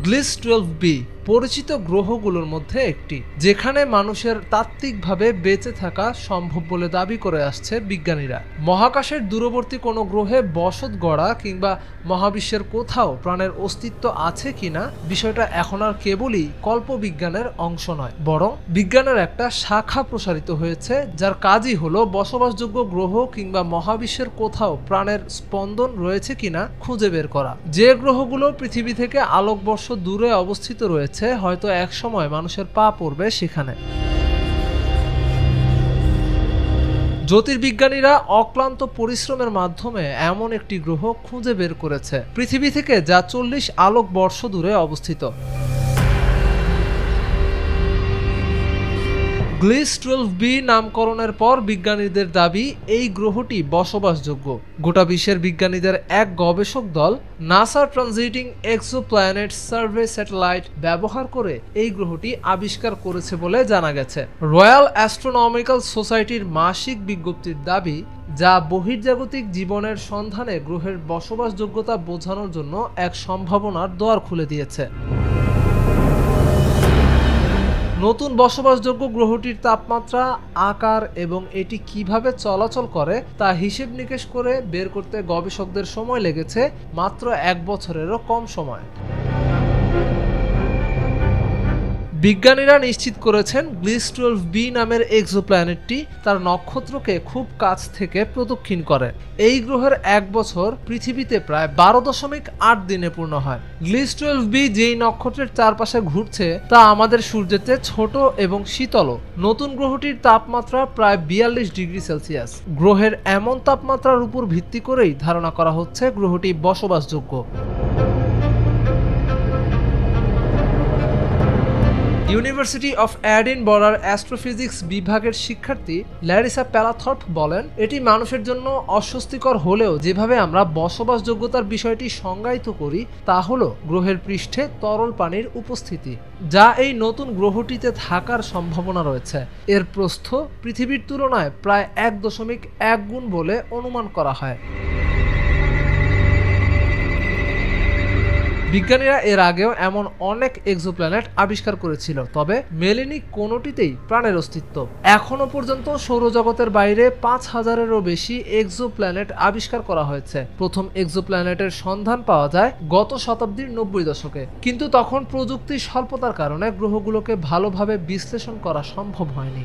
গ্লিস 12b পরিচিত গ্রহগুলোর মধ্যে একটি, যেখানে মানুষের তাত্ত্বিকভাবে বেঁচে থাকা সম্ভব বলে দাবি করে আসছে বিজ্ঞানীরা। মহাকাশের দূরবর্তী কোনো গ্রহে বসত গড়া কিংবা মহাবিশ্বের কোথাও প্রাণের অস্তিত্ব আছে কিনা বিষয়টা এখন আর কেবলই কল্পবিজ্ঞানের অংশ নয়, বরং বিজ্ঞানের একটা শাখা প্রসারিত হয়েছে, যার কাজই হলো বসবাসযোগ্য গ্রহ কিংবা মহাবিশ্বের কোথাও প্রাণের স্পন্দন রয়েছে কিনা খুঁজে বের করা। যে গ্রহগুলো পৃথিবী থেকে আলোকবর্ষ দূরে অবস্থিত রয়েছে, হয়তো এক সময় মানুষের পা পড়বে সেখানে। জ্যোতির্বিজ্ঞানীরা অক্লান্ত পরিশ্রমের মাধ্যমে এমন একটি গ্রহ খুঁজে বের করেছে পৃথিবী থেকে, যা 40 আলোকবর্ষ দূরে অবস্থিত। গ্লিস 12b নামকরণের পর বিজ্ঞানীদের দাবি এই গ্রহটি বসবাসযোগ্য। গোটা বিশ্বের বিজ্ঞানীদের এক গবেষক দল NASA transiting exoplanet survey satellite ব্যবহার করে এই গ্রহটি আবিষ্কার করেছে বলে জানা গেছে। রয়্যাল অ্যাস্ট্রোনমিক্যাল সোসাইটির মাসিক বিজ্ঞপ্তির দাবি, যা বহির্জাগতিক জীবনের সন্ধানে গ্রহের বসবাসযোগ্যতা বোঝানোর জন্য এক সম্ভাবনার দ্বার খুলে দিয়েছে। নতুন বসবাসযোগ্য গ্রহটির তাপমাত্রা, আকার এবং এটি কিভাবে চলাচল করে তা হিসেব নিকেশ করে বের করতে গবেষকদের সময় লেগেছে মাত্র 1 বছরেরও কম সময়। বিজ্ঞানীরা নিশ্চিত করেছেন গ্লিস 12b নামের এক্সোপ্ল্যানেটটি তার নক্ষত্রকে খুব কাছ থেকে প্রদক্ষিণ করে। এই গ্রহের 1 বছর পৃথিবীতে প্রায় 12.8 দিনে পূর্ণ হয়। গ্লিস 12b যেই নক্ষত্রের চারপাশে ঘুরছে তা আমাদের সূর্যের চেয়ে ছোট এবং শীতল। নতুন গ্রহটির তাপমাত্রা প্রায় 42 ডিগ্রি সেলসিয়াস। গ্রহের এমন তাপমাত্রার উপর ভিত্তি করেই ধারণা করা হচ্ছে গ্রহটি বসবাসযোগ্য। ইউনিভার্সিটি অফ এডিনবরার অ্যাস্ট্রোফিজিক্স বিভাগের শিক্ষার্থী ল্যারিসা প্যালাথর্প বলেন, এটি মানুষের জন্য অস্বস্তিকর হলেও যেভাবে আমরা বসবাসযোগ্যতার বিষয়টি সংজ্ঞায়িত করি তা হলো গ্রহের পৃষ্ঠে তরল পানির উপস্থিতি, যা এই নতুন গ্রহটিতে থাকার সম্ভাবনা রয়েছে। এর প্রস্থ পৃথিবীর তুলনায় প্রায় 1.1 গুণ বলে অনুমান করা হয়। বিজ্ঞানীরা এর আগেও এমন অনেক এক্সোপ্ল্যানেট আবিষ্কার করেছিল, তবে মেলেনি কোনোটিতেই প্রাণের অস্তিত্ব। এখনো পর্যন্ত সৌরজগতের বাইরে 5000-এরও বেশি এক্সোপ্ল্যানেট আবিষ্কার করা হয়েছে। প্রথম এক্সোপ্ল্যানেটের সন্ধান পাওয়া যায় গত শতাব্দীর 90 দশকে, কিন্তু তখন প্রযুক্তির স্বল্পতার কারণে গ্রহগুলোকে ভালোভাবে বিশ্লেষণ করা সম্ভব হয়নি।